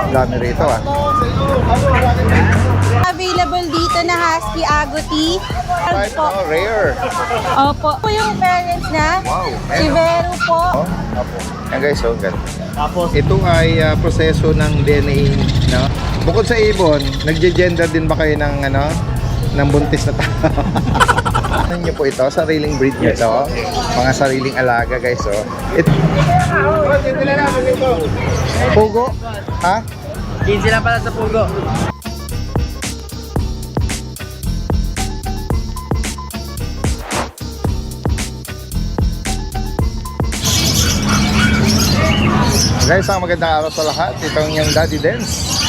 Dami rito ah. Available dito na Husky Agouti. Right, oh, rare. Opo. Po yung parents na. Wow. Si Vero po. Oh, opo. Yan guys, so ganda. Ito ay proseso ng DNA, no? Bukod sa ibon, nagje-gender din ba kayo ng ano, ng buntis na tao? Ano niyo po ito? Sariling breed niyo ito? Mga sariling alaga guys, oh. Pugo? Ha? 15 lang pala sa pugo. Guys, ang magandang araw sa lahat. Ito yung Daddy Dance.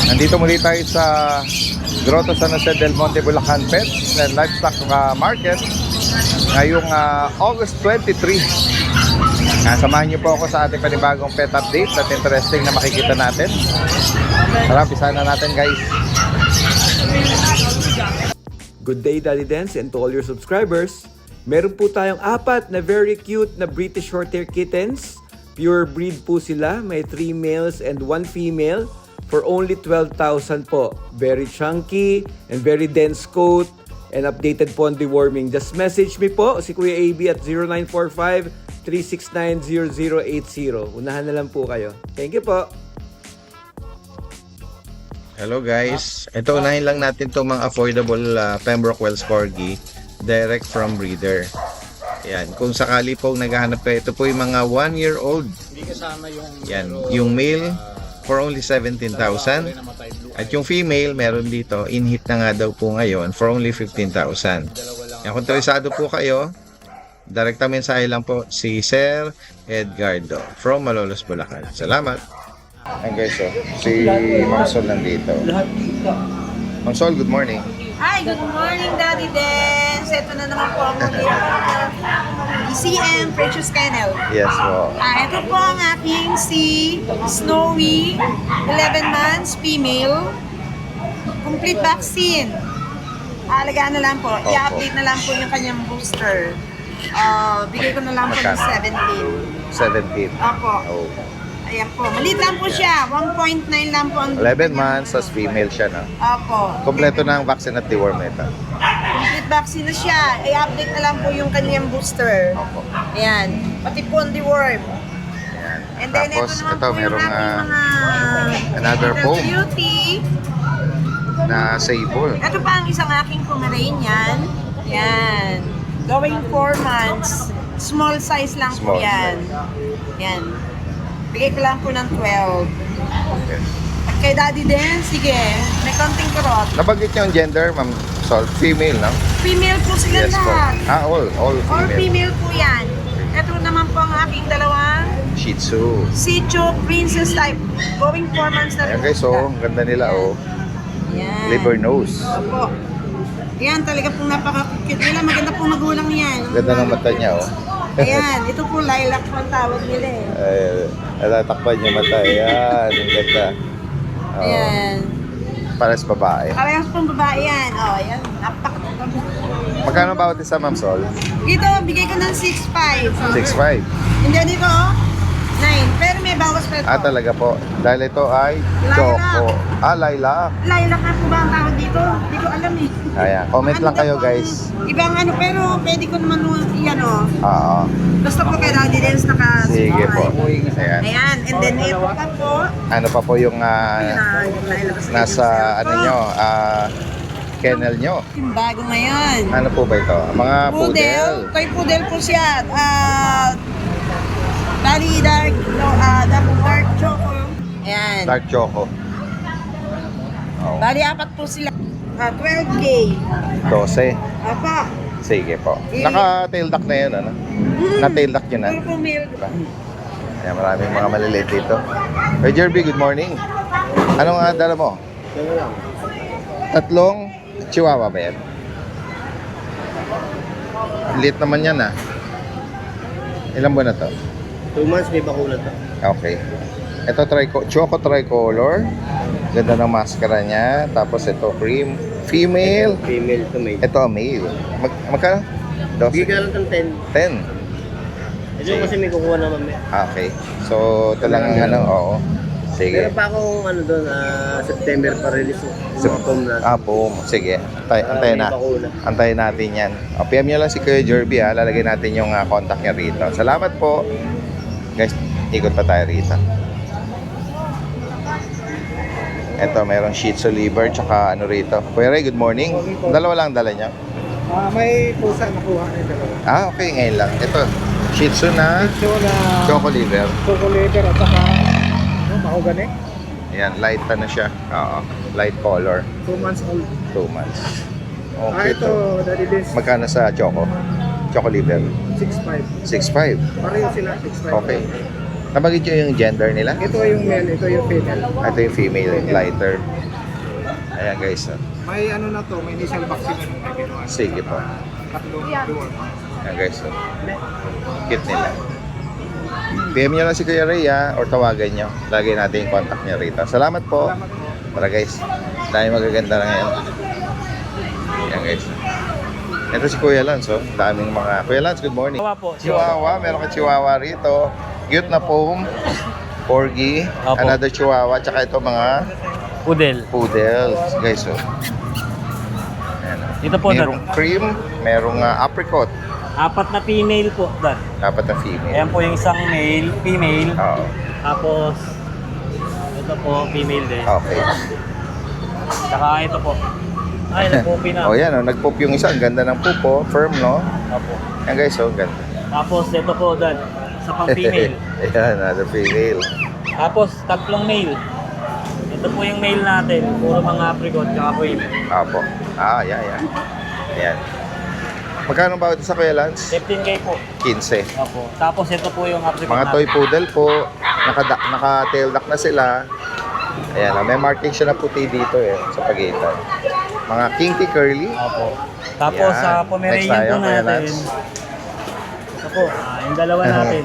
Nandito muli tayo sa Grotto San Jose del Monte, Bulacan Pets and Livestock Market ngayong August 23. Samahan niyo po ako sa ating panibagong pet update at interesting na makikita natin. Tara, umpisa na natin guys. Good day, Daddy Dance, and to all your subscribers. Meron po tayong 4 na very cute na British Shorthair kittens. Pure breed po sila. May 3 males and 1 female for only 12,000 po. Very chunky and very dense coat and updated po on deworming. Just message me po, si Kuya AB at 0945-369-0080. Unahan na lang po kayo. Thank you po. Hello guys. Ito, unahin lang natin itong mga affordable Pembroke Wells Corgi direct from breeder. Yan, kung sakali po naghahanap kayo, ito po yung mga 1-year-old. Hindi kasama yung Yan, yung male for only 17,000 at yung female meron dito, in-hit na nga daw po ngayon for only 15,000. Yan, kung interesado po kayo, direct mensahe lang po si Sir Edgardo from Malolos, Bulacan. Salamat. Ayan guys, so, si Ma'am Sol nandito. Ma'am Sol, good morning. Hi, good morning, Daddy Dance. Ito na naman po ang ECM Precious Kennel. Yes po. Ito po ang aking si Snowy, 11 months, female. Complete vaccine. Alagaan na lang po. I-update na lang po yung kanyang booster. Bigay ko na lang po ng 17. 17. Opo. Oh. Ayan po. Maliit lang po siya. 1.9 lang po ang 11 months, as female siya, no? Opo. Kompleto na ang vaccine at deworm ito. Complete vaccine na siya. I-update na lang po yung kanyang booster. Opo. Ayan. Pati po ang deworm. Ayan. And then Tapos, ito naman ito, po yung merong ating mga another little foam cutie. na sable. Ito pa ang isang aking Pomeranian. Yan. Going 4 months. Small size lang po Small yan. Yan. Bigay ko lang po ng 12. Okay. At kay Daddy din, sige. May konting kurot. Nabanggit niyo yung gender, Ma'am Sol? Female, no? Female po sila Yes po. lahat. All Or female. female po yan. Ito naman po ang aking dalawang Shih Tzu. Shih Tzu Princess type. Going 4 months na rin. Ayan guys, so, ang ganda nila, oh. Yan. Liver nose. Opo. Yan, talaga pong napaka-cute nila. Maganda pong magulang yan. Ganda ng mata niya, oh. Ayan, ito po lilac po ang tawag nila eh. Ay, natatakpan niya mata. Ayan, ang ganda. Oh, Ayan. Pares babae. Parehas pong babae yan. O, ayan. Magkano bawat isa, Ma'am Sol? Dito, bigay ko ng 6.5. 6'5". Hindi, dito, 9. Pero may bawas pa ito. Talaga po. Dahil ito ay Lilac. Choco. Lilac. Lilac na po ba ang tawag dito? Hindi ko alam eh. Ayan, comment lang kayo, Maganda guys. pong Ibang ano, pero pwede ko naman iyan o. Oo. Basta po kay Daddy Dance Sige po. Ayan. Ayan, and then ito pa po. Ano pa po yung Yung lilac. nasa ano nyo, kennel nyo? Yung bago ngayon. Ano po ba ito? Mga poodle. Toy poodle po siya. Bali dark, dark choco. Ayan. Dark choco. Oh, Bali apat po sila. 12K. 12. Apa. Sige po. Naka-tail duck na yun, ano? Na-tail duck yun, Puro po male. Ayan, maraming mga maliliit dito. Hey, Jerby, good morning. Ano nga dala mo? Tatlong chihuahua ba yan? Liit naman yan, ah. Ilan buwan na to? 2 months may bakuna to. Okay. Ito Choco Tricolor. Ganda ng maskara niya. Tapos ito cream. Female. Female to male. Ito male. Magkano? Bigay ka lang ng 10. 10. Ito kasi may kukuha naman may. Okay. So ito lang ang ano. Oo. Sige. Meron pa akong ano doon, September pa release yung mga foam na. Boom. Sige. Antayin na. May bakuna. Antayin natin yan. O, PM nyo lang si Kuya Jerby ha. Lalagay natin yung contact niya rito. Salamat po. Guys, ikot pa tayo rito. Ito, mayroong Shih Tzu liver tsaka ano rito. Kuya Ray, good morning. Dalawa lang dala niya. May pusa nakuha na dalawa. Okay, ngayon lang. Ito, Shih Tzu na So na choco liver. chocolate at saka mahogany. Ayan, light na siya. Oo, light color. 2 months old. 2 months. Okay Ito, to. Daddy Dins, Magkano sa choco? Choco liver? 6'5". 6.5. Pareho sila, 6'5". Okay. Nabagit nyo yung gender nila? Ito yung male, ito yung female. Ito yung female, lighter. Ayan guys. May ano na to, may initial vaccine na nung ginawa. Sige po. Tatlong deworm. Ayan guys. Cute nila. PM nyo lang si Kuya Ray or tawagan nyo. Lagay natin yung contact niya rito. Salamat po. Salamat po. Tara guys. Dahil magaganda na ngayon. Ayan guys. Ito si Kuya Lance. Daming mga... Kuya Lance, good morning. Chihuahua po. Chihuahua. Meron ka Chihuahua rito. Cute na foam. Corgi. Opo. Another Chihuahua. Tsaka ito mga Poodle. poodles. Guys, Ayan. Ito po, Merong cream. Merong apricot. 4 na female po, Dad. Dapat na female. Ayan po yung isang male, female. Oo. Tapos, ito po, female din. Okay. Saka ito po. Ay, nagpupi na. Oh, yan. Nag-poop yung isa. Ang ganda ng poop, oh. Firm, no? Opo. Yan, guys, ganda. Tapos, ito po, Dad. Isa pang female. Ayan, another female. Tapos, 3 male. Ito po yung male natin. Puro mga apricot, tsaka po yung Apo. Yan. Ayan. Magkano ba ito sa Kuya Lance? 15K po. 15. Opo. Tapos, ito po yung apricot Mga toy poodle po. Naka-tail duck na sila. Ayan, may marking siya na puti dito sa pagitan. Mga kinky curly. Opo. Tapos, Yan. sa Next Pomeranian tayo, po Kuya natin. Lance. Ito po, yung dalawa natin.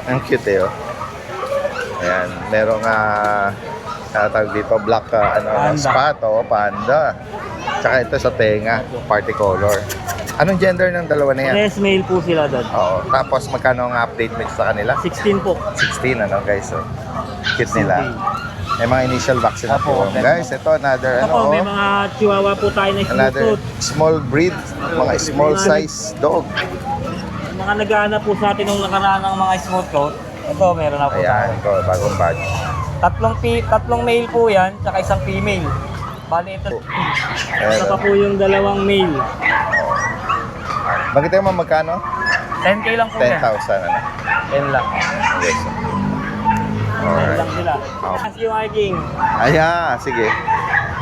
Ang cute oh. Ayan, merong tawag dito black Panda. spot panda. Tsaka ito sa tenga, party color. Anong gender ng dalawa na yan? Yes, male po sila, Dad. Oo, tapos magkano ang update mo sa kanila? 16 po. 16 guys. Cute nila. May mga initial vaccine na Apo, po. Guys, ito another Ito po, may mga chihuahua po tayo na another smooth. small breed, mga small size dog. Mga naghahanap po sa atin nung nakaraan ng mga smooth coat. Ito, meron na po Ayan, tayo. ito, bagong batch. Tatlong male po yan, tsaka isang female. Bali ito. Ayan. Ito pa po yung dalawang male. Bakit tayo magkano? 10K lang po yan. 10,000 10 lang. Yes. 10 Alright. lang sila. Okay. As yung Viking, Sige.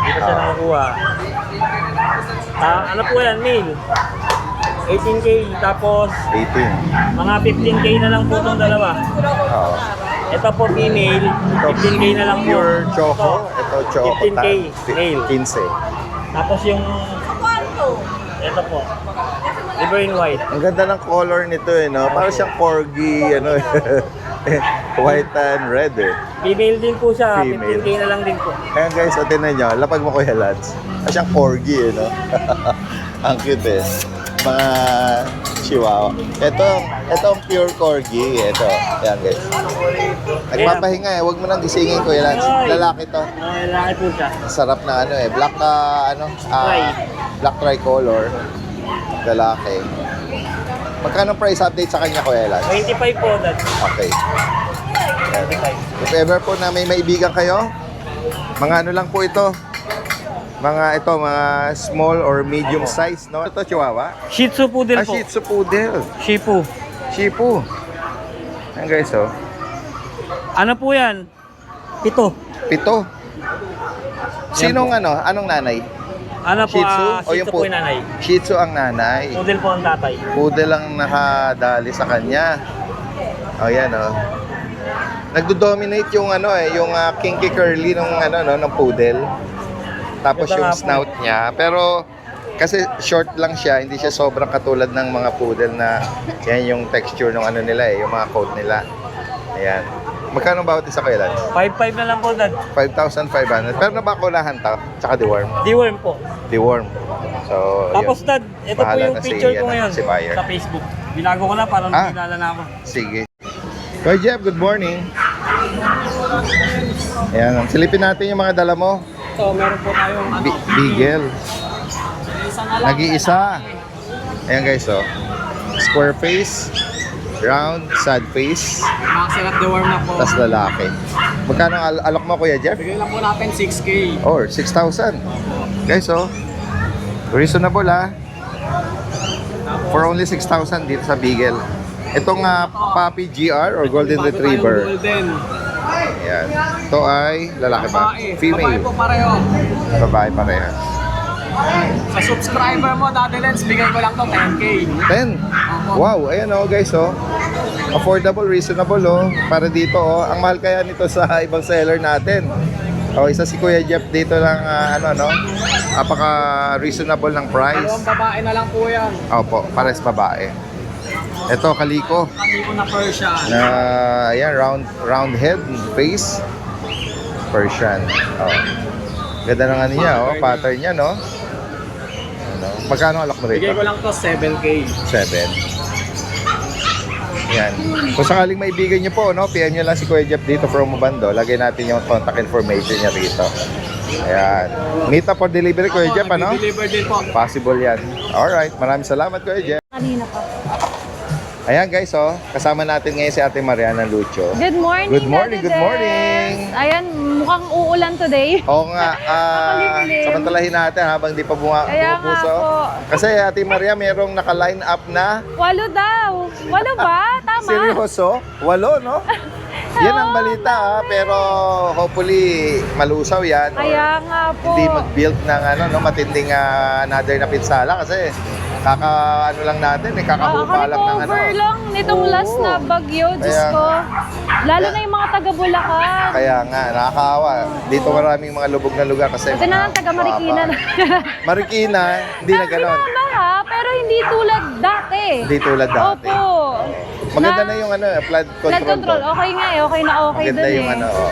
dito siya nakakuha. Ano po yan, male? 18K, tapos 18. mga 15K na lang po itong dalawa. Oo. Ito po female, 15K na lang po. Pure choco. Ito choco. 15K, male. 15. Tapos yung ito po, liver in white. Ang ganda ng color nito no? Parang siyang corgi, white and red Female din po siya, Female. 15K na lang din po. Kaya guys, atinan nyo, lapag mo Kuya Lance. Parang siyang corgi Ang cute Mga chihuahua. Ito ang pure corgi. Ito. Yan guys. Nagpapahinga huwag mo nang gisingin Kuya Lance. Lalaki to. Lalaki po siya. Sarap na black Tri. black tricolor. Lalaki. Magkano price update sa kanya Kuya Lance? 25 po, Dad. Okay. Yan. 25. If ever po na may maibigan kayo, mga ano lang po ito. Mga small or medium size, no? Ito Chihuahua. Shih Tzu Poodle po. Shih Tzu Poodle. Shih Tzu. Shih Tzu. Ayan guys, Ano po yan? 7. 7. Sinong anong nanay? Ano po, Shih Tzu? O Shih yung Tzu po yung nanay. Shih Tzu ang nanay. Poodle po ang tatay. Poodle ang nakadali sa kanya. O yan Nagdo-dominate yung yung kinky curly ng poodle. Tapos Ganda yung nga po. snout niya. Pero kasi short lang siya, hindi siya sobrang katulad ng mga poodle na yan yung texture ng nila yung mga coat nila. Ayan. Magkano bawat isa Kuya Lance? 5.5 na lang po, Dad. 5,500. Pero nabakulahan tsaka deworm. Deworm po. Deworm. So, Tapos, yun. Dad, ito po Bahala yung na si, picture ko ngayon si buyer. sa Facebook. Binago ko na para makilala na ako. Sige. Kuya Jeff, good morning. Ayan, silipin natin yung mga dala mo. So, meron po tayong ano, Beagle. isa na lang. Nag-iisa. Ayan guys, oh. Square face, round, sad face, Maxi at deworm na po. tas lalaki. Magkano ang alok mo, Kuya Jeff? Bigay lang po natin 6K. Or 6,000. Guys, oh. Reasonable, ah. For only 6,000 dito sa Beagle. Itong Puppy GR or Golden Retriever. Golden. Ayan. Ito ay lalaki ba? Babae. Babae Female. po pareho. Babae parehas. Sa subscriber mo, Daddy Lens, bigay ko lang to 10K. 10. Wow, ayan oh guys oh. Affordable, reasonable oh. Para dito oh. Ang mahal kaya nito sa ibang seller natin. Oh, isa si Kuya Jeff dito lang napaka reasonable ng price. Dalawang babae na lang po yan. Opo, pares babae. Ito kaliko. Kaniko na Persian. Ayan, round head, face. Persian. Oh. Ganda ng ano niya oh, pattern niya no. Ano? Magkano alok mo rito? Bigay ko lang to 7K. 7. Yan. Kung sakaling maibigan niyo po, no, PM niyo lang si Kuya Jeff dito from Mabando. Lagay natin yung contact information niya rito. Ayan. Meet up for delivery, Kuya Jeff, ano? Deliver din po. Possible yan. Alright, maraming salamat, Kuya Jeff. Kanina pa. Ayan guys, oh, kasama natin ngayon si Ate Mariana Lucho. Good morning, Good morning, Daddy good morning. Des. Ayan, mukhang uulan today. Oo nga, Makulimlim. samantalahin natin habang di pa Kaya nga bumubuso. po. Kasi Ate Maria, merong naka-line up na. 8 daw. 8 ba? Tama. Seryoso? 8, no? Yan ang balita pero hopefully malusaw yan. or Kaya nga po. Hindi mag-build ng matinding another na pinsala kasi ano lang natin, kakahupa lang ng Recover lang nitong Oo. last na bagyo. Diyos Kaya ko. Lalo na yung mga taga Bulacan. Kaya nga, nakakaawa. Dito maraming mga lubog na lugar kasi Ito na lang taga Marikina. Marikina, hindi na ganon. Sinama pero hindi tulad dati. Hindi tulad dati. Opo. Maganda na yung flood control. Flood control. doon. Okay nga eh. Okay na okay Maganda dun yung eh. oo.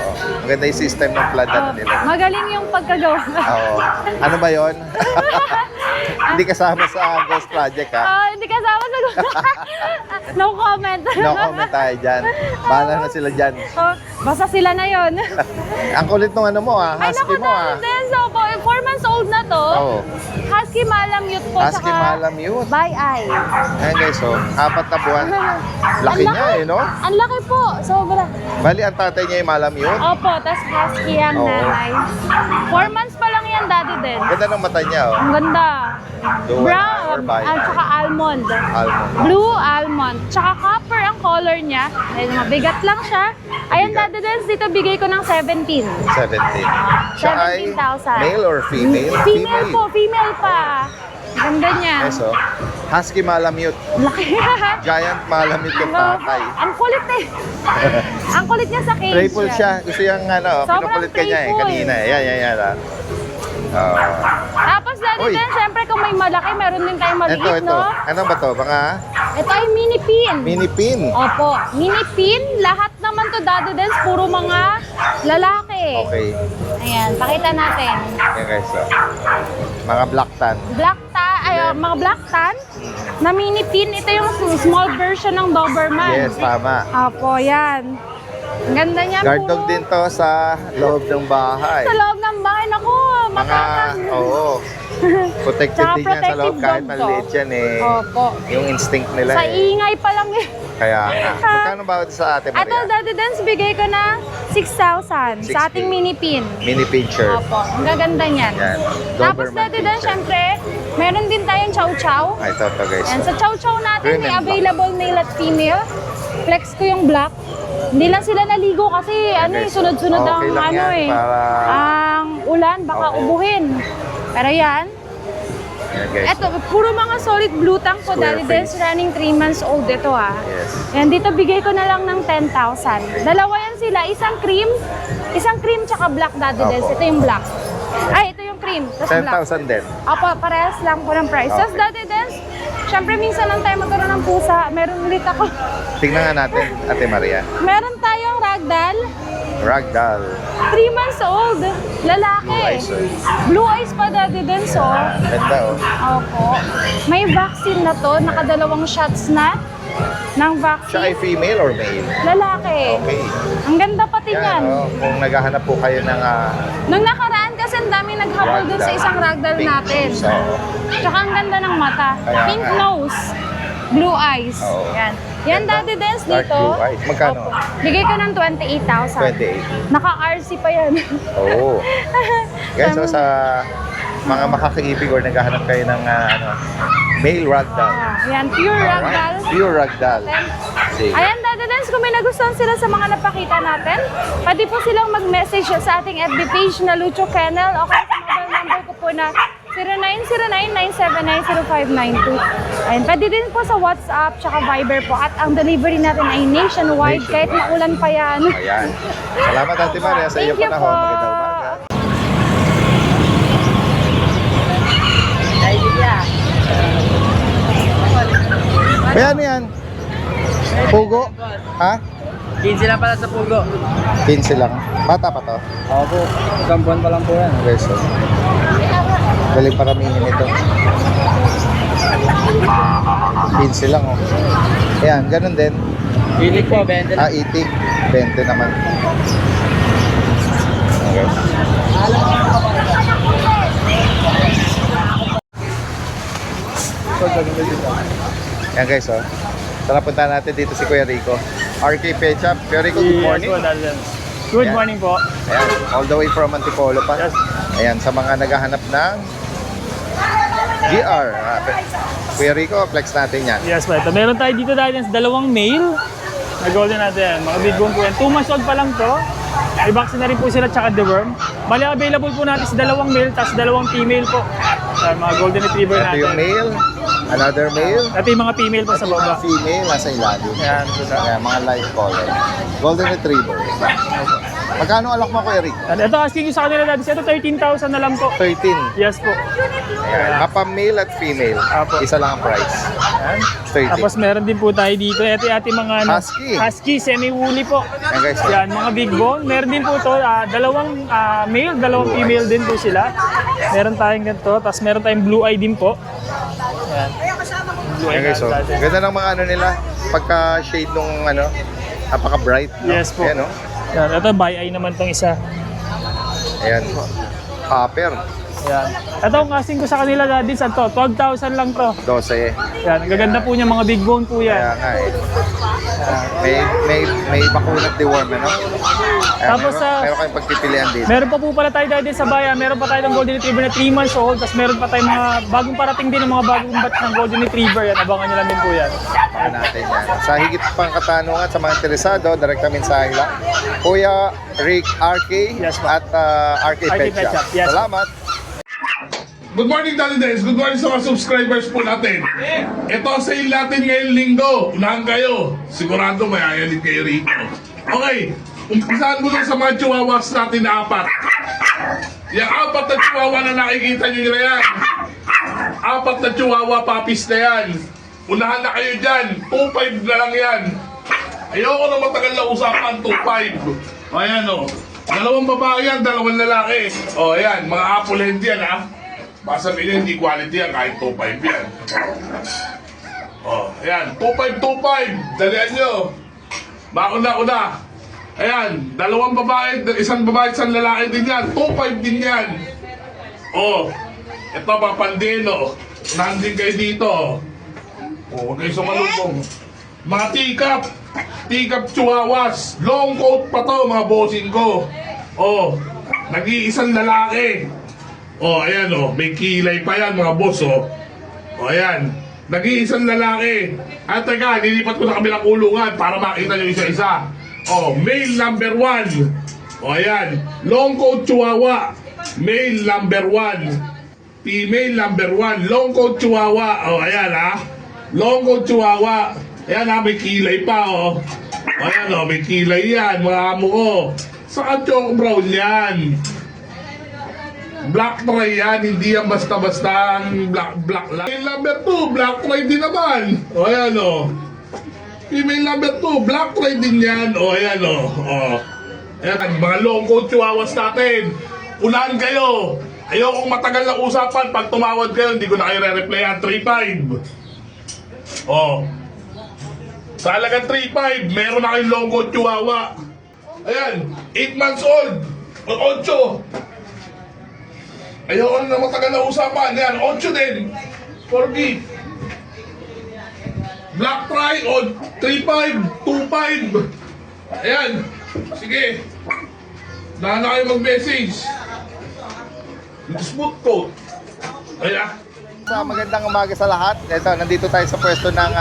Maganda yung system ng flood nila. Magaling yung pagkagawa. Oo. Ano ba yon? Hindi kasama sa Ghost Project ha? Hindi kasama sa no comment. No comment tayo dyan. Bahala na sila dyan. Basta sila na yon. Ang kulit nung ano mo Ay, husky naku, mo din. So, 4 months old na to. Oo. Husky Malamute po. Husky tsaka Malamute. By eye. Ayan guys, 4 na buwan. Laki Ang niya no? Ang laki po. Sobra. Bali, ang tatay niya yung Malamute. Opo, tas husky ang Oo. nanay. 4 months pa lang yan, daddy din. Ganda ng mata niya Ang ganda. Dual or Brown. bi? At saka almond. Almond. Blue almond. Tsaka copper ang color niya. Ayun, mabigat lang siya. Ayun, Mabigat. Daddy Dance, dito bigay ko ng 17. 17. Siya ay 17,000. male or female? Female po, female pa. Ganda niya. Yes, Husky Malamute. Laki. Giant Malamute yung tatay. Ang kulit eh. Ang kulit niya sa cage. Playful siya. Gusto yung Sobrang pinukulit ka niya playful. kanina. Yan. Tapos Daddy Uy. Dance, syempre kung may malaki, meron din tayong maliit, Ito. no? Ano ba to? Mga Ito ay mini pin. mini pin. Opo, mini pin. Lahat naman to Daddy Dance, puro mga lalaki. Okay. Ayan, pakita natin. Yan guys. Mga black tan. Mga black tan na mini pin. Ito yung small version ng Doberman. Yes, tama. Opo, yan. Ang ganda niya. Guard dog din to sa loob ng bahay. Sa loob ng bahay. Naku, Protected Tsaka din yan sa loob protective kahit dog to. maliit yan Opo. Yung instinct nila Sa ingay pa lang eh. Kaya nga. Magkano ba sa Ate Ito, Maria? Daddy Dance, bigay ko na 6,000 sa 6K. ating mini pin. Mini pincher. Opo, ang gaganda niyan. Yan. Tapos Doberman Daddy Dance, pincher. syempre, meron din tayong chow chow. Ay, ito guys. Yan, sa chow chow natin, Green may and black. available male at female. Flex ko yung black. Hindi lang sila naligo kasi guys, sunod-sunod okay ang lang yan para- ang ulan, baka Okay. ubuhin. Pero yan, Yan guys. eto, puro mga solid blue tank po, Square Daddy face. Dance, running 3 months old ito Yes. Yan, dito bigay ko na lang ng 10,000. Dalawa yan sila, isang cream tsaka black, Daddy Opo. Dance. Ito yung black. Ay, ito yung cream, tapos black. 10,000 din. Opo, parehas lang po ng price. Tapos Okay. Daddy Dance, syempre minsan lang tayo magkaroon ng pusa. Meron ulit ako. Tingnan nga natin, Ate Maria. Meron tayong ragdoll, Ragdoll. 3 months old, lalaki. Blue eyes, Blue eyes pa, Daddy Dance, oh. Ganda Opo. May vaccine na to, nakadalawang shots na. ng Siya ay vaccine. female or male? Lalaki. Okay. Ang ganda pati Yan, niyan. kung naghahanap po kayo ng Nung nakaraan kasi ang daming naghabol dun sa isang ragdoll pink natin. nose, oo. Tsaka ang ganda ng mata. Kaya Pink nga. nose. Blue eyes. Oo. Yan. Yan, Daddy Dance Dark dito. blue eyes. Magkano? Opo. Bigay ko ng 28,000. 28. Naka-RC pa yan. Oo. Guys, so sa mga makakaibig or naghahanap kayo ng male ragdoll. Yan, pure ragdoll. Alright, pure ragdoll. Sige. Ayan, Daddy Dance, kung may nagustuhan sila sa mga napakita natin, pwede po silang mag-message sa ating FB page na Lucho Kennel o kaya sa mobile number ko po na 0909-979-0592. Ayan, pwede din po sa WhatsApp tsaka Viber po at ang delivery natin ay nationwide kahit maulan pa yan. Ayan. Salamat, Ate Maria, sa iyong Thank you panahon. po. Magandang umaga. Kaya ano yan? Pugo? Ha? 15 lang pala sa Pugo. 15 lang. Bata pa to? Opo, isang buwan pa lang po yan. Okay, so. Galing paramihin ito. 15 lang, oh. Ayan, ganun din. Hilig po, 20 lang. Itik. 20 naman. Okay. Yan guys, oh. Tara, punta natin dito si Kuya Rico. RK Pet Shop. Kuya Rico, good morning. Good Ayan. morning po. Ayan, all the way from Antipolo pa. Yes. Ayan, sa mga naghahanap ng GR. Kuya Rico, flex natin yan. Yes po, ito. Meron tayo dito dahil sa dalawang male na golden natin. Mga big bone po yan. 2 months old pa lang to. May vaccine na rin po sila tsaka deworm. Bali, available po natin sa dalawang male tapos dalawang female po. Ayan, mga golden retriever Ito natin. yung male, another male, Ito yung mga female po sa ito yung mga baba. female, nasa ilalim. Ayan, ito na. Ayan, mga light color. Golden Retriever. Magkano alak mo, Kuya Rick? Ito asking ko sa kanila dati. Ito 13,000 na lang po. 13. Yes po. Ayan, mapa male at female. Apo. Isa lang ang price. Ayan. 13. Tapos meron din po tayo dito. Ito yung ating mga Husky. semi-woolly po. Ayan guys, Yan, mga big bone. Meron din po ito, dalawang male, dalawang female din po sila. Meron tayong ganito, tapos meron tayong blue eye din po. Yan. Blue ayan eye guys, so. natin. Ganda ng mga ano nila, pagka-shade nung napaka-bright. No? Yes po. Ayan, no? Yan, ito by eye naman tong isa. Ayan. Copper. Yan. Ito ang asking ko sa kanila dati sa to, 12,000 lang to. 12. Yan, ang gaganda po niya, mga big bone po Kaya yan. nga eh. May bakunat deworm, ano? Ayan, Tapos, meron kayong pagpipilian dito. Meron pa po pala tayo dati sa bayan, meron pa tayo ng golden retriever na 3 months old, tapos meron pa tayo mga bagong parating din ng mga bagong batch ng golden retriever yan. Abangan nyo lang din po yan. Baka natin yan. Sa higit pang katanungan sa mga interesado, direkta mensahe lang. Kuya Rick RK Yes, at RK Pet Pet Shop. Shop, yes. Salamat. Good morning, Daddy Dance. Good morning sa mga subscribers po natin. Ito ang sale natin ngayong linggo. Unahan kayo. Sigurado may ayanin kayo rito. Okay, umpisahan mo lang sa mga chihuahuas natin na 4. Yung 4 na chihuahua na nakikita nyo na yan. 4 na chihuahua puppies na yan. Unahan na kayo dyan. 2.5 na lang yan. Ayoko na matagal na usapan. 2.5. O, ayan o. 2 babae yan, 2 lalaki. O, ayan. Mga apple hand yan, ha. Baka sabihin hindi quality yan, kahit 2.5 yan. Oh, ayan, 2.5, 2.5. Dalian nyo. Mauna. Ayan, 2 babae, 1 babae, 1 lalaki din yan. 2.5 din yan. Oh, ito papandino. Nandin kayo dito. Oh, huwag kayo sumalubong. Mga teacup chihuahuas. Long coat pa to, mga bossing ko. Oh, nag-iisang lalaki. Oh, ayan oh, may kilay pa yan mga boss oh. Oh, ayan. Nag-iisang lalaki. At teka, nilipat ko na kabilang kulungan para makita nyo isa-isa. Oh, male number 1. Oh, ayan. Long coat chihuahua. Male number 1. Female number 1. Long coat chihuahua. Oh, ayan ha. Long coat chihuahua. Ayan ha, may kilay pa oh. Ayan oh, may kilay yan mga amo ko. Saka choco brown yan. Black try yan, hindi yan basta-basta ang black lang. Female number 2, black try din naman. O ayan o. Female number 2, black try din yan. O ayan o. Ayan, mga long coat chihuahuas natin. Unahan kayo. Ayokong matagal na usapan. Pag tumawad kayo, hindi ko na kayo re-replyan. 3.5. O. Sa halagang 3.5, meron na kayong long coat chihuahua. Ayan, 8 months old. O 8. Ayoko na matagal na usapan. Ayan, 8 din. Corgi. Black Tri o 3.5, 2.5. Ayan, sige. Dahan na kayo mag-message. Smooth coat. Ayan. Sa magandang umaga sa lahat. Ito, nandito tayo sa pwesto ng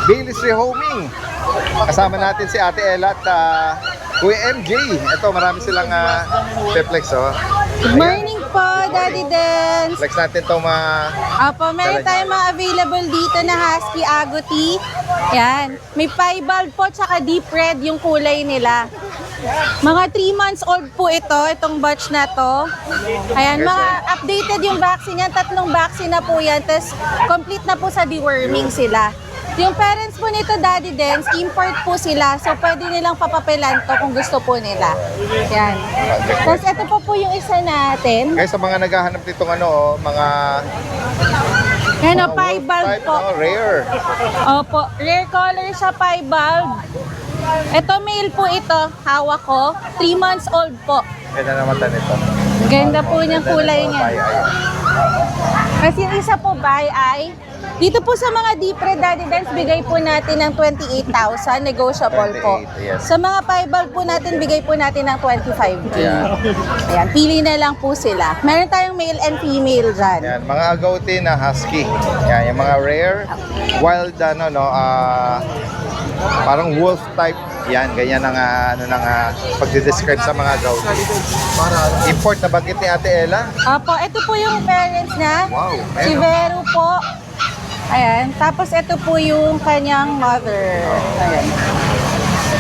Bailey's Rehoming. Kasama natin si Ate Ella at Kuya MJ. Ito, marami silang perplex, oh. Good morning po, Daddy Dance. Flex natin itong Apo, meron tayong mga available dito na Husky Agouti. Yan. May piebald po, tsaka deep red yung kulay nila. Mga 3 months old po ito, itong batch na to. Ayan, mga updated yung vaccine yan. 3 vaccine na po yan. Tapos complete na po sa deworming sila. Yung parents po nito, Daddy Dance, import po sila. So, pwede nilang papapilan to kung gusto po nila. Yan. Tapos ito po yung isa natin. Guys, sa mga naghahanap nitong mga Yan o, piebald type, po. rare. Opo, rare color siya, piebald. Ito, male po ito. Hawak ko. 3 months old po. Ganda naman nito. Ganda po niyang kulay niya. Kasi yung isa po, ay dito po sa mga deep red, Daddy Dance, bigay po natin ng 28,000, negotiable po. 28, yes. Sa mga piebald po natin, bigay po natin ng 25K. Ayan, pili na lang po sila. Meron tayong male and female dyan. Yan, mga agouti na husky. Yan, yung mga rare, wild, parang wolf type. Yan, ganyan ang pagde-describe sa mga agouti. Import na bagit ni Ate Ella. Opo, ito po yung parents niya. Wow, Si Vero po. Ayan, tapos ito po yung kanyang mother. Ayan.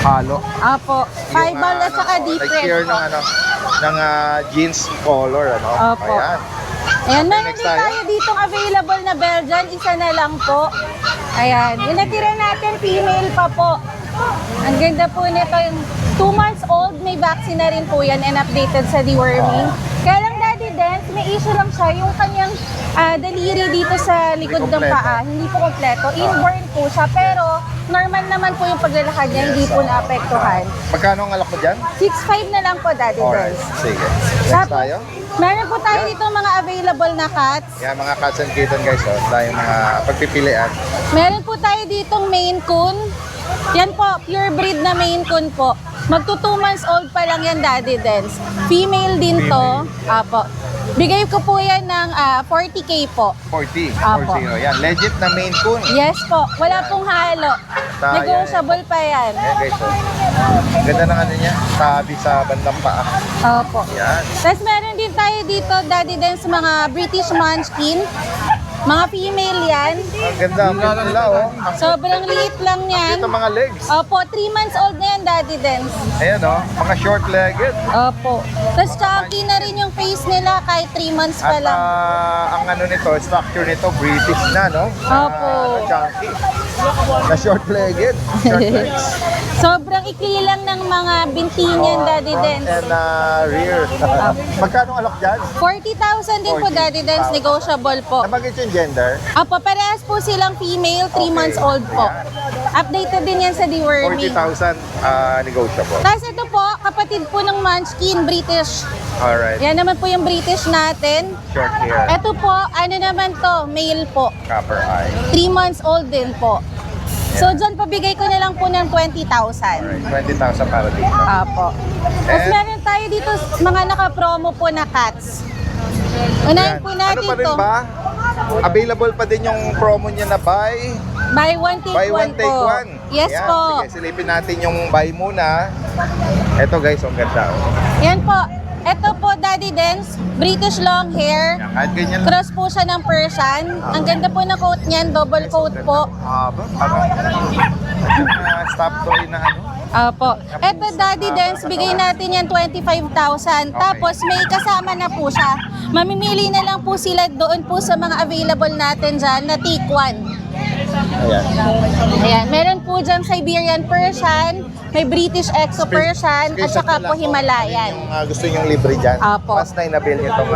Halo. Opo, piebald at saka deep like red here po. ng jeans color, Opo. Ayan. Ayan, meron Next din tayo. tayo ditong available na Belgian, isa na lang po. Ayan, yung natira natin, female pa po. Ang ganda po nito, yung 2 months old, may vaccine na rin po yan and updated sa deworming. Kaya lang, Daddy Dance, may issue lang siya, yung kanyang daliri dito sa likod ng kompleto. paa, hindi po kompleto. Inborn po siya, pero normal naman po yung paglalakad niya, hindi po naapektuhan. Magkano ang alak mo dyan? 6'5 na lang po, Daddy Alright, Dance. sige. Next Tapos, tayo. meron po tayo dito mga available na cats. Yan, mga cats and kitten guys, tayong mga pagpipilian. Meron po tayo ditong Maine Coon. Yan po, pure breed na Maine Coon po. Magto 2 months old pa lang yan, Daddy Dance. Female din to. Apo. Bigay ko po yan ng 40K po. 40. Apo. 40. Yan, legit na Maine Coon. Yes po, wala pong halo. Ta- Negotiable pa yan. Ayan guys, ganda ng niya, tabi sa bandang paa. Opo. Yan. Tapos meron din tayo dito, Daddy Dance, mga British Munchkin. Mga female yan. Ang ganda ang print nila, Sobrang liit lang yan. Ito mga legs. Opo, 3 months old na yan, Daddy Dance. Ayan mga short-legged. Opo. Tapos chunky na rin yung face nila kahit 3 months pa At lang. ang structure nito, British na, no? Opo. Na chunky. Na short-legged. Short legs. Sobrang ikli lang ng mga binti niyan, Daddy Front Dance. and rear. Magkano alak dyan? 40,000 din po, 40,000. Daddy Dance. Negotiable po. Nabagit yung gender? Opo, parehas po silang female, 3 months old po. Updated din yan sa deworming. 40,000 negotiable. Tapos ito po, kapatid po ng Munchkin, British. Alright. Yan naman po yung British natin. Short hair. Ito po, ano naman to, male po. Copper eye. 3 months old din po. So, dyan pabigay ko na lang po ng 20,000. Alright. 20,000 para dito. Apo. Tapos And- meron tayo dito mga naka-promo po na cats. Unahin po Ano natin pa rin to. ba? Available pa din yung promo niya na buy Buy one take one po. Yes Ayan, po. Sige, silipin natin yung buy muna. Ito guys, ang ganda. Yan po. Ito po, Daddy Dance, British long hair. Yan, kahit ganyan lang. Cross po siya ng Persian. Ang ganda po ng coat niyan, double coat po. Parang stop toy na Apo. Ito, Daddy Dance, bigay natin yan 25,000. Tapos may kasama na po siya. Mamimili na lang po sila doon po sa mga available natin dyan na take one. Ayan. Ayan, meron po dyan Siberian Persian, may British Exo Persian, at saka po Himalayan. Yung gusto niyong libre dyan. Apo. Mas na inabil niyo itong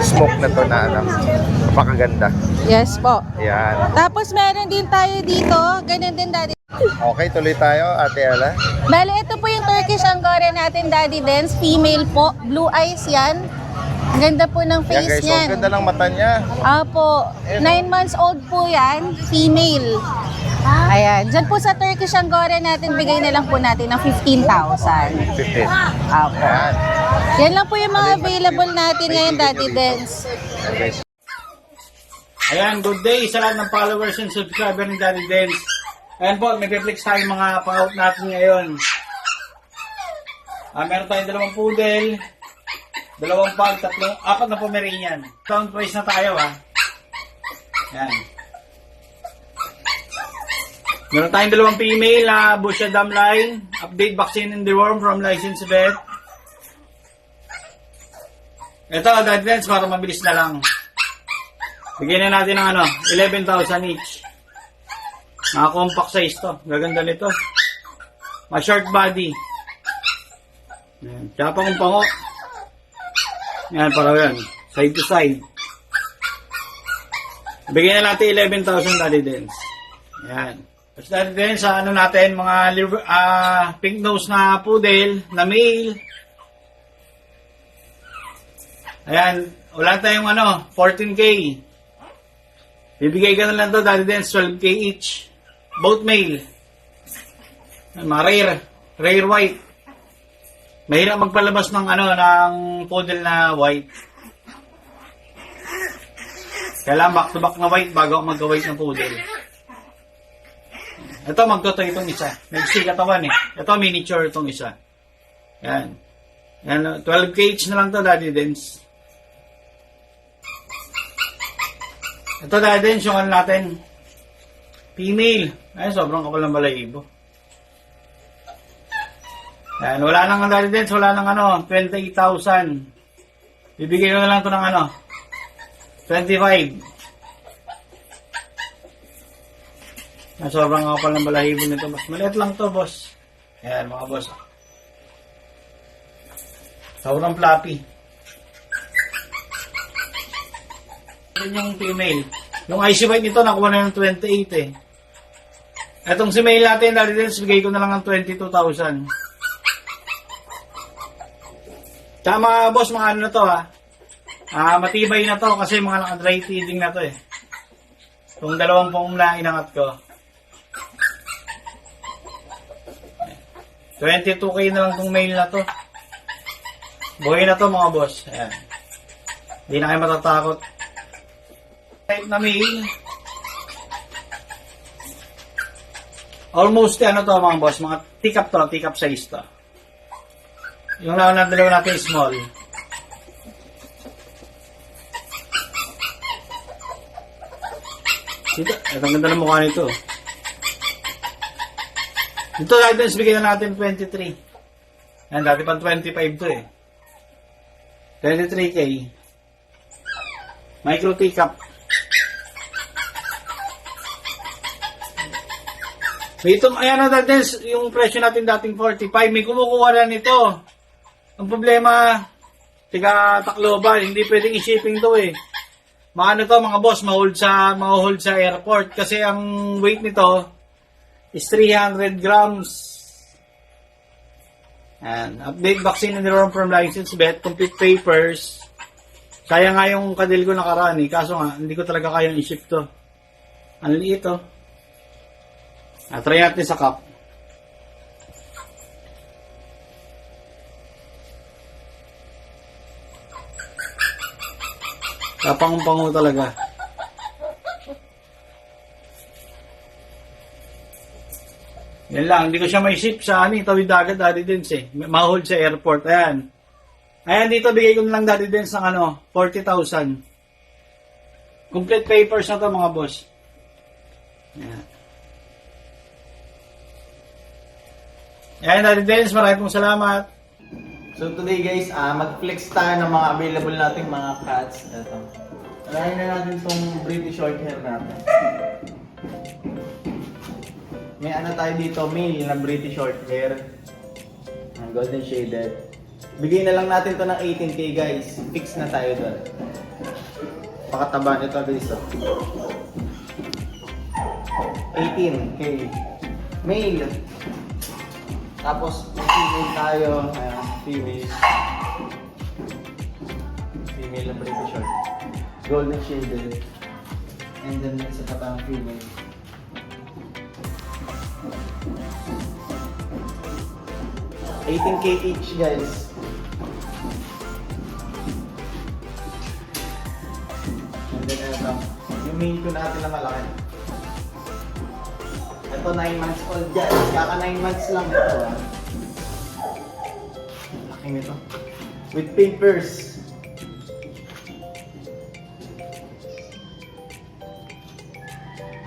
smoke na to na napakaganda. Yes po. Ayan. Tapos meron din tayo dito, ganun din Daddy. Okay, tuloy tayo, Ate Ella. Bale, ito po yung Turkish Angora natin, Daddy Dance. Female po, blue eyes yan. Ang ganda po ng Yan face guys, so niyan. ganda ng mata niya. Apo, 9 months old po yan, female. Ayan, dyan po sa Turkish Angora natin, bigay na lang po natin ng 15,000. 15. Apo. Ayan. Yan lang po yung mga available natin ngayon, Daddy Dance. Ayan guys. Ayan, good day sa lahat ng followers and subscriber ni Daddy Dance. Ayan po, may flex tayo mga pang-out natin ngayon. Meron tayong 2 poodle, 2 pug, 4 na Pomeranian. Sound price na tayo Ayan. Meron tayong 2 female na Busha Dam Line, update vaccine in the worm from licensed vet. Ito, Daddy Dance, para mabilis na lang. Bigyan na natin ng 11,000 each. Mga compact size to. Gaganda nito. Mga short body. Ayan. Tsaka pa kung pango. Ayan, para yan. Side to side. Bigyan na natin 11,000 Daddy Dance. Ayan. Tapos Daddy Dance, sa natin, mga pink nose na poodle, na male. Ayan. Wala tayong 14K. Bibigay ka na lang to, Daddy Dance, 12K each. Both male. Mga rare white. Mahirap magpalabas ng ng poodle na white. Kailangan back to back na white bago ako magka-white ng poodle. Ito, magtotoy itong isa. Nag-stay katawan Ito, miniature itong isa. Yan. Yan, 12K each na lang to, Daddy Dance. Ito, Daddy Dance, yung natin. Female. Ay, sobrang kapal ng balahibo. Yan, wala nang Daddy Dance, wala nang 28,000. Bibigay ko na lang ito ng 25. Yan, sobrang kapal ng balahibo nito, boss. Maliit lang to, boss. Yan, mga boss. Sobrang floppy. Yan yung female. Yung IC white nito, nakuha na ng 28 Etong si male natin, Daddy Dance, bigay ko na lang ng 22,000. Tsaka mga boss, mga na to matibay na to kasi mga naka-dry feeding na to Itong 2 pong na inangat ko. 22K na lang tong male na to. Buhay na to mga boss. Ayan. Hindi na kayo matatakot. Type na male. Almost to mga boss, mga teacup size to. Yung na dalawa natin small. Dito, ang ganda ng mukha nito. Dito natin, bigyan na natin 23. Yan, dati pang 25 to 23K. Micro teacup. Ayan natin, yung presyo natin dating 45, may kumukuha na nito. Ang problema, tiga Tacloban, hindi pwedeng i-shipping to mga boss, ma-hold sa airport kasi ang weight nito is 300 grams. And update vaccine and enrollment from licensed vet, complete papers. Kaya nga yung kadil ko nakaraan kaso nga, hindi ko talaga kayang i-ship to. Ang liit try natin sa cup. Kapang-pango talaga. Yan lang, hindi ko siya may ship sa tawid dagat, Daddy Dance Ma-hold sa airport. Ayan. Ayan, dito bigay ko lang Daddy Dance ng 40,000. Complete papers na to mga boss. Ayan. Ayan, Daddy Dance, maraming pong salamat. So today guys, mag-flex tayo ng mga available nating mga cats. Ito. Alayin na natin itong British Shorthair natin. May ano tayo dito, male na British short hair. Ang golden shaded. Bigay na lang natin to ng 18k guys. Fix na tayo doon. Pakataba nito guys. 18k. Male. Tapos female tayo. Ayan, female. Female na British short. Golden shaded. And then isa pa tayong female. $18k each guys. And then ito, yung main ko natin na malaki. Ito 9 months old guys. Kaka 9 months lang ito. Laki nito. With papers.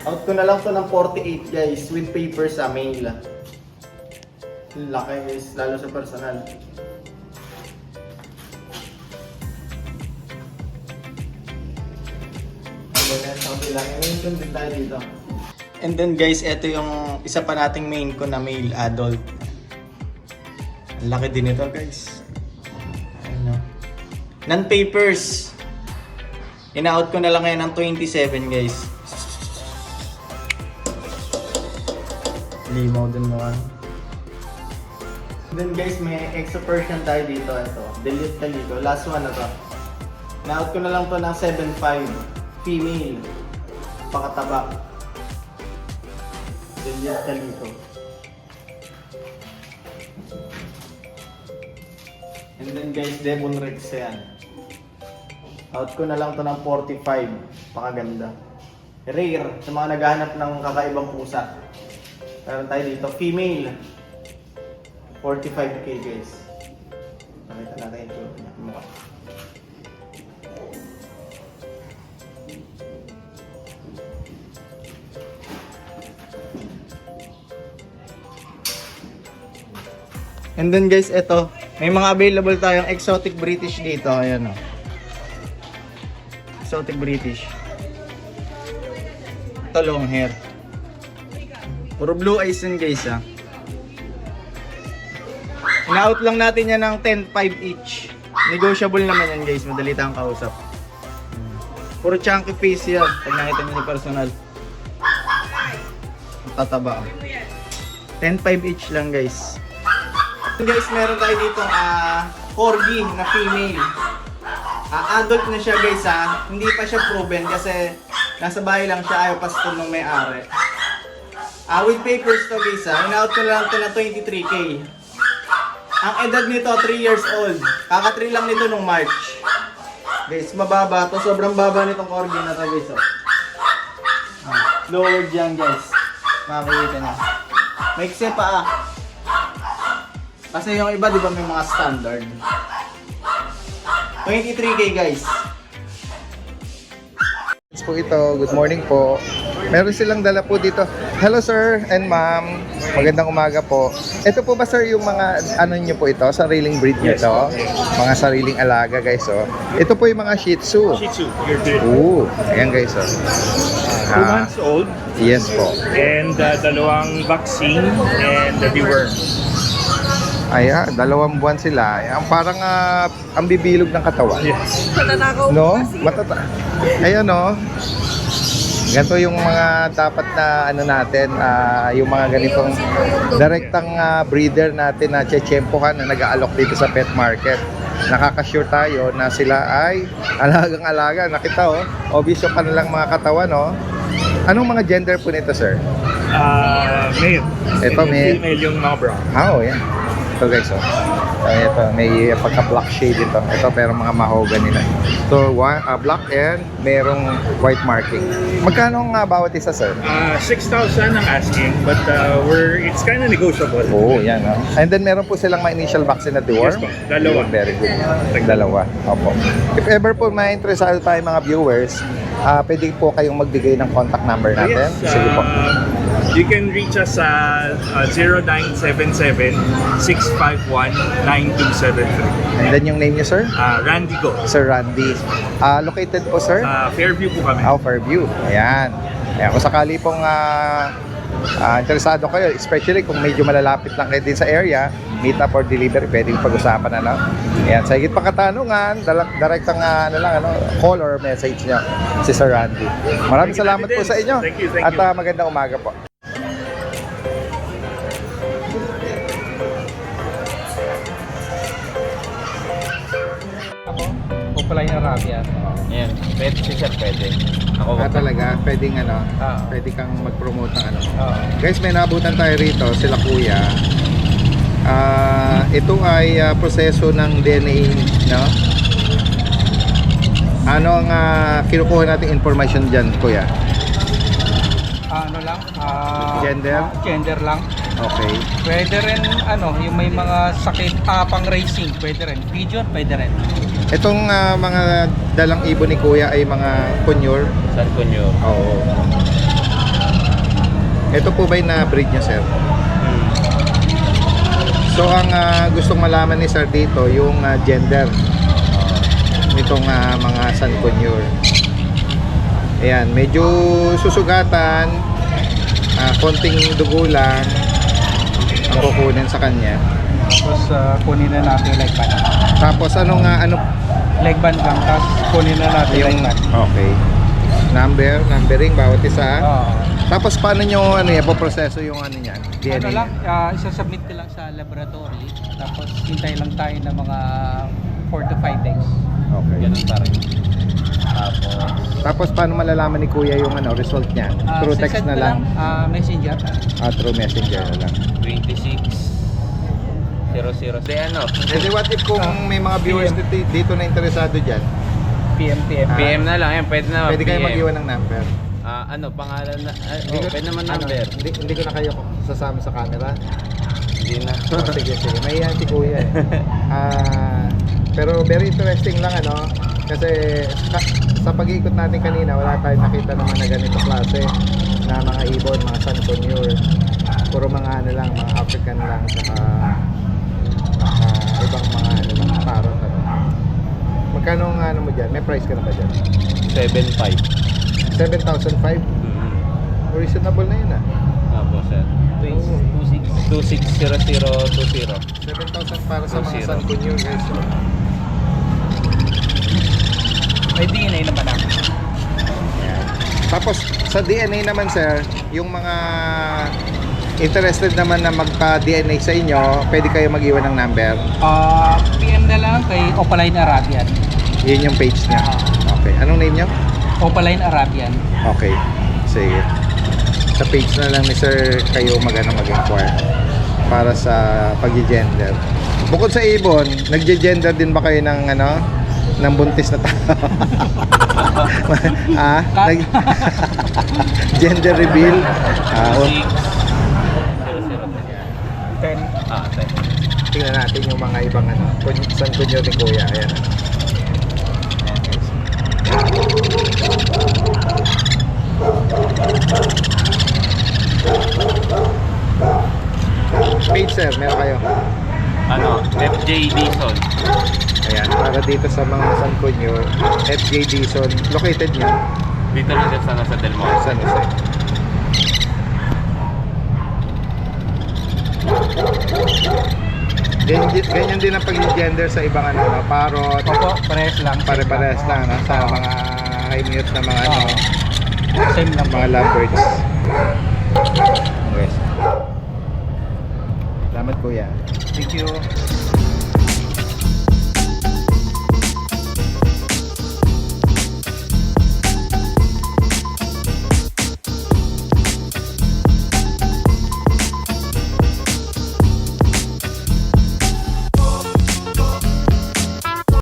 Out ko na lang to ng 48 guys. With papers sa mail. Laki guys, lalo sa personal. And then guys, ito yung isa pa nating main ko na male adult. Ang laki din ito guys. Ano? Non-papers. Ina-out ko na lang ngayon ng 27 guys. Limaw din mo ano. Then guys, may extra Persian tayo dito. Ito, delete ka dito. Last one na to. Na-out ko na lang to ng 7.5. Female. Pakataba. Delete ka dito. And then guys, Devon Rex yan. Out ko na lang to ng 45. Pakaganda. Rare. Sa mga naghahanap ng kakaibang pusa. Meron tayo dito. Female. 45k guys. Nakita natin yung mukha. And then guys, ito, may mga available tayong exotic British dito. Ayan o. Exotic British. Ito long hair. Puro blue eyes yun guys ha. Ina-out lang natin yan ng 10.5 each. Negotiable naman yan guys, madali tayong kausap. Puro chunky face yan, pag nakita nyo sa personal. Tataba. 10.5 each lang guys. Guys, meron tayo dito corgi na female. Adult na siya guys ha. Hindi pa siya proven kasi nasa bahay lang siya, ayaw pastor ng may-ari. With papers to guys ha. Ina-out ko lang ito na 23k. Ang edad nito 3 years old. Kaka 3 lang nito nung March. Guys, mababa to. Sobrang baba nitong corgi na to guys. Lowered yan guys. Makikita na. Maikse pa Kasi yung iba di ba may mga standard. 23k guys. Po ito. Good morning po. Meron silang dala po dito. Hello sir and ma'am. Magandang umaga po. Ito po ba sir yung mga ano nyo po ito? Sariling breed nyo ito? Mga sariling alaga guys oh. Ito po yung mga Shih Tzu. Shih Tzu, you're good. Ooh, ayan guys oh. 2 months old. Yes po. And dalawang vaccine and the deworm. Ayan, 2 buwan sila. Ang parang ang bibilog ng katawan. Yes. No? Ayan no. Ganito yung mga dapat na ano natin, yung mga ganitong direktang breeder natin na tsetsempohan na nag-aalok dito sa pet market. Nakaka-sure tayo na sila ay alagang-alaga. Nakita oh, obvious yung kanilang mga katawan oh. Anong mga gender po nito sir? Male. Ito male. Female yung mga brown. Oh, yan. Ito guys, oh. Ito, may pagka-black shade ito. Ito, pero mga mahogany na. So, black and merong white marking. Magkano nga bawat isa, sir? 6,000 ang asking, but it's kind of negotiable. Oo, yan. Oh. And then, meron po silang mga initial vaccine na deworm? Yes po, dalawa. Very good. Dalawa. Opo. If ever po may interesado tayo mga viewers, pwede po kayong magbigay ng contact number natin. Yes, Sige po. you can reach us sa 0977-651-9273. And then yung name niyo, sir? Randy Go. Sir Randy. Located po, sir? Fairview po kami. Fairview. Ayan. Ayan. Kung sakali pong interesado kayo, especially kung medyo malalapit lang kayo din sa area, meet up or delivery, pwedeng pag-usapan na lang. Ayan, sa higit pa katanungan, direct ang call or message niya si Sir Randy. Maraming salamat po sa inyo. Thank you. At magandang umaga po. Opaline Arabian. Ayan, pwede si sir, pwede. Ako Talaga, pwedeng Ah. pwede kang mag-promote ng Oo. Guys, may nabutan tayo rito, sila kuya. Ito ay proseso ng DNA, no? Ano ang kinukuha nating information dyan, kuya? Ano lang? Gender? Gender lang. Okay. Pwede rin yung may mga sakit pang racing, pwede rin. Pigeon, pwede rin. Itong mga dalang ibon ni kuya ay mga kunyor. San Kunyo. Oo. Ito po ba yung na-breed niya, sir? So, ang gustong malaman ni sir dito, yung gender nitong mga San Kunyor. Ayan, medyo susugatan, konting dugo lang ang kukunin sa kanya. Tapos kunin na natin yung leg band. Tapos ano Leg band lang, tapos kunin na natin yung leg band. okay. Numbering bawat isa. Oo. Tapos paano nyo poproseso yung niyan? DNA Ano lang, niyan? isasubmit ko lang sa laboratory. Tapos hintay lang tayo ng mga 4 to 5 days. Okay. Ganun pa rin. Tapos paano malalaman ni kuya yung result niya? Through text sisend na ko lang? Messenger. Through messenger na lang. 26 00. De ano? Kasi what if kung may mga viewers dito na interesado dyan, PM. PM na lang yan, pwede na. pwede kayo PM. mag-iwan ng number. Pangalan na, pwede naman number. Hindi ko na kayo sasama sa camera. Hindi na. Sige. Mahihayin si kuya eh. Pero very interesting lang kasi sa pag-iikot natin kanina wala tayong nakita naman na ganito klase na mga ibon, mga San Kunyor. Puro mga lang, mga African lang saka ibang mga lang, parrot Magkano ang mo dyan? May price ka na ba dyan? 7.5. 7,500? Reasonable na yun Opo, sir. 260020. 7,000 para sa mga 20. San Kunyor guys. May DNA naman ako. Tapos sa DNA naman sir, yung mga interested naman na magpa-DNA sa inyo, pwede kayo mag-iwan ng number. PM na lang kay Opaline Arabian. Yun yung page niya. Okay. Anong name niyo? Opaline Arabian. Okay. Sige. Sa page na lang ni sir kayo mag-inquire para sa pag-gender. Bukod sa ibon, nag-gender din ba kayo ng ng buntis na tao? Gender reveal. 10. 10. Tingnan natin yung mga ibang San Kunyor ni kuya. Ayan. Page sir, meron kayo. FJ Dison. Ayan, para dito sa mga San Kunyor, FJ Dison, located niya Dito lang din sana sa Del Monte. San Jose. Ganyan din ang pag-gender sa ibang parrot, Opo, parehas lang. pare-parehas lang sa mga high mute na mga Same lang. mga lovebirds. Okay. Salamat kuya. Thank you.